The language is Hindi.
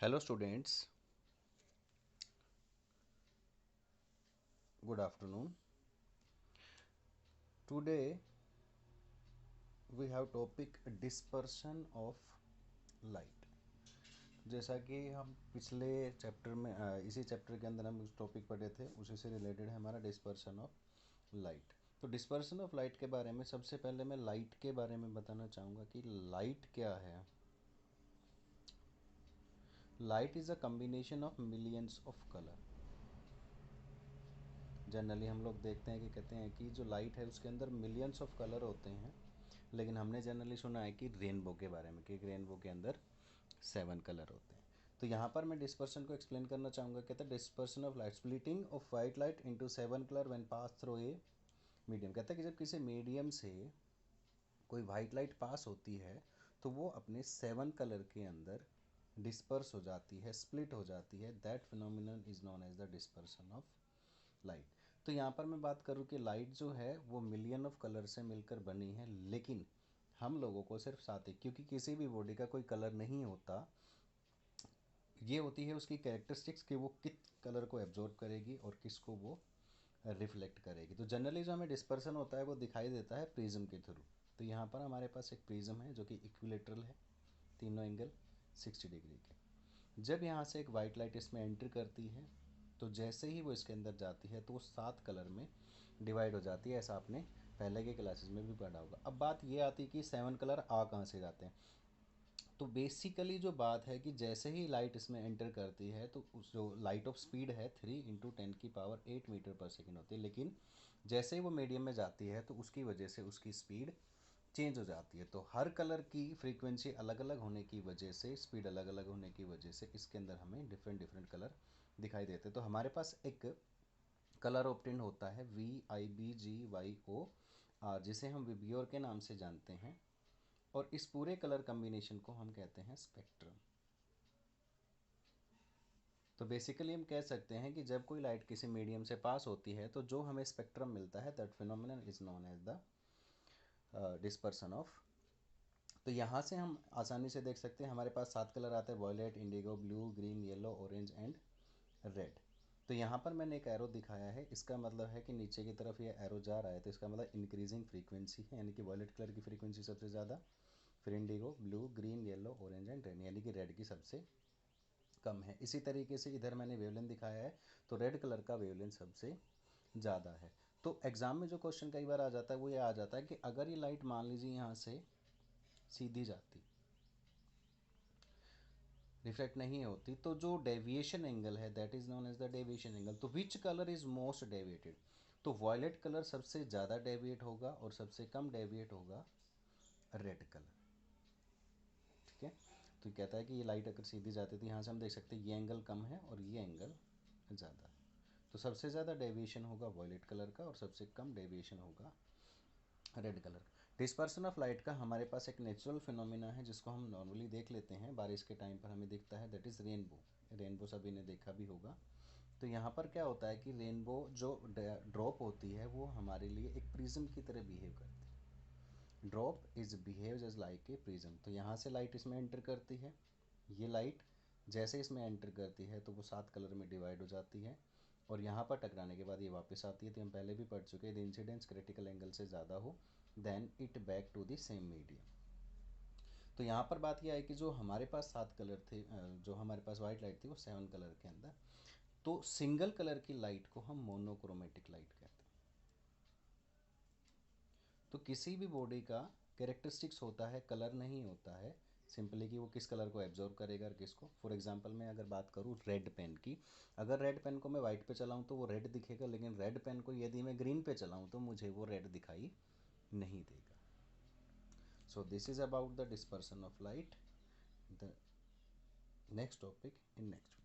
Hello students, good afternoon. Today we have topic dispersion of light. जैसा कि हम पिछले चैप्टर में इसी चैप्टर के अंदर हम उस टॉपिक पढ़े थे, उसी से रिलेटेड है हमारा डिस्पर्शन ऑफ लाइट। तो डिस्पर्शन ऑफ लाइट के बारे में सबसे पहले मैं लाइट के बारे में बताना चाहूँगा कि लाइट क्या है। Light is a combination of millions of colour. Generally हम लोग देखते हैं कि कहते हैं कि जो लाइट है उसके अंदर मिलियंस ऑफ कलर होते हैं, लेकिन हमने जनरली सुना है कि रेनबो के बारे में कि रेनबो के अंदर 7 कलर होते हैं। तो यहाँ पर मैं डिस्पर्शन को एक्सप्लेन करना चाहूँगा। कहते हैं dispersion of light, splitting of white light into 7 colour when pass through a medium. कहता है कि जब किसी मीडियम से कोई वाइट लाइट पास होती है तो वो अपने 7 कलर के अंदर डिस्पर्स हो जाती है, स्प्लिट हो जाती है। That phenomenon is known as the dispersion of light. तो यहाँ पर मैं बात करूँ कि लाइट जो है वो मिलियन ऑफ कलर से मिलकर बनी है, लेकिन हम लोगों को सिर्फ 7 ही, क्योंकि किसी भी बॉडी का कोई कलर नहीं होता। ये होती है उसकी कैरेक्टरिस्टिक्स कि वो किस कलर को एब्जॉर्ब करेगी और किसको वो रिफ्लेक्ट करेगी। तो जनरली जो हमें डिस्पर्सन होता है वो दिखाई देता है प्रिज्म के थ्रू। तो यहाँ पर हमारे पास एक प्रिज्म है जो कि इक्विलेटरल है, तीनों एंगल 60 डिग्री के। जब यहाँ से एक वाइट लाइट इसमें एंटर करती है तो जैसे ही वो इसके अंदर जाती है तो वो 7 कलर में डिवाइड हो जाती है। ऐसा आपने पहले के क्लासेस में भी पढ़ा होगा। अब बात ये आती है कि 7 कलर आ कहाँ से जाते हैं। तो बेसिकली जो बात है कि जैसे ही लाइट इसमें एंटर करती है तो उस जो लाइट ऑफ स्पीड है 3 × 10⁸ मीटर पर सेकेंड होती है, लेकिन जैसे ही वो मीडियम में जाती है तो उसकी वजह से उसकी स्पीड चेंज हो जाती है। तो हर कलर की फ्रीक्वेंसी अलग अलग होने की वजह से, स्पीड अलग अलग होने की वजह से इसके अंदर हमें डिफरेंट डिफरेंट कलर दिखाई देते हैं। तो हमारे पास एक कलर ऑप्टेन होता है VIBGYOR, जिसे हम विबियोर के नाम से जानते हैं, और इस पूरे कलर कम्बिनेशन को हम कहते हैं स्पेक्ट्रम। तो बेसिकली हम कह सकते हैं कि जब कोई लाइट किसी मीडियम से पास होती है तो जो हमें स्पेक्ट्रम मिलता है, that phenomenon is known as the dispersion of. तो यहाँ से हम आसानी से देख सकते हैं हमारे पास 7 कलर आते हैं, violet, indigo, blue, green, yellow, orange and red. तो यहाँ पर मैंने एक एरो दिखाया है, इसका मतलब है कि नीचे की तरफ ये एरो जा रहा है, तो इसका मतलब इंक्रीजिंग फ्रीक्वेंसी है, यानी कि वॉयलेट कलर की फ्रीक्वेंसी सबसे ज़्यादा, फिर Indigo, blue, green, yellow, orange and red, यानी कि रेड की सबसे कम है। इसी तरीके से इधर मैंने वेवलेंथ दिखाया है, तो रेड कलर का वेवलेंथ सबसे ज़्यादा है। तो एग्ज़ाम में जो क्वेश्चन कई बार आ जाता है वो ये आ जाता है कि अगर ये लाइट मान लीजिए यहाँ से सीधी जाती, रिफ्लेक्ट नहीं होती, तो जो डेविएशन एंगल है that is known as the deviation angle. तो which colour is most deviated? तो वॉयलेट कलर सबसे ज़्यादा डेविएट होगा और सबसे कम डेविएट होगा रेड कलर। ठीक है, तो कहता है कि ये लाइट अगर सीधी जाती थी, यहाँ से हम देख सकते हैं ये एंगल कम है और ये एंगल ज़्यादा है। तो सबसे ज़्यादा डेविएशन होगा वॉयलेट कलर का और सबसे कम डेविएशन होगा red colour. Dispersion of light का हमारे पास एक नेचुरल फिनोमिना है जिसको हम नॉर्मली देख लेते हैं, बारिश के टाइम पर हमें दिखता है, दैट इज़ रेनबो। रेनबो सभी ने देखा भी होगा। तो यहाँ पर क्या होता है कि रेनबो जो ड्रॉप होती है वो हमारे लिए एक प्रिज्म की तरह बिहेव करती है। Drop is behave as like a prism. तो यहाँ से लाइट इसमें एंटर करती है, ये लाइट जैसे इसमें एंटर करती है तो वो 7 कलर में डिवाइड हो जाती है और यहाँ पर टकराने के बाद ये वापस आती है। तो हम पहले भी पढ़ चुके हैं, द इंसिडेंस क्रिटिकल एंगल से ज़्यादा हो then it back to the same medium. तो यहाँ पर बात यह है कि जो हमारे पास 7 कलर थे, जो हमारे पास वाइट लाइट थी वो 7 कलर के अंदर, तो सिंगल कलर की लाइट को हम मोनोक्रोमेटिक लाइट कहते हैं। तो किसी भी बॉडी का कैरेक्टरिस्टिक्स होता है, कलर नहीं होता है, सिंपली कि वो किस कलर को एब्जॉर्व करेगा और किसको। फॉर एग्जांपल मैं अगर बात करूँ रेड पेन की, अगर रेड पेन को मैं वाइट पे चलाऊँ तो वो रेड दिखेगा, लेकिन रेड पेन को यदि मैं ग्रीन पे चलाऊँ तो मुझे वो रेड दिखाई नहीं देगा। So this is about the dispersion of light. The next topic in next video.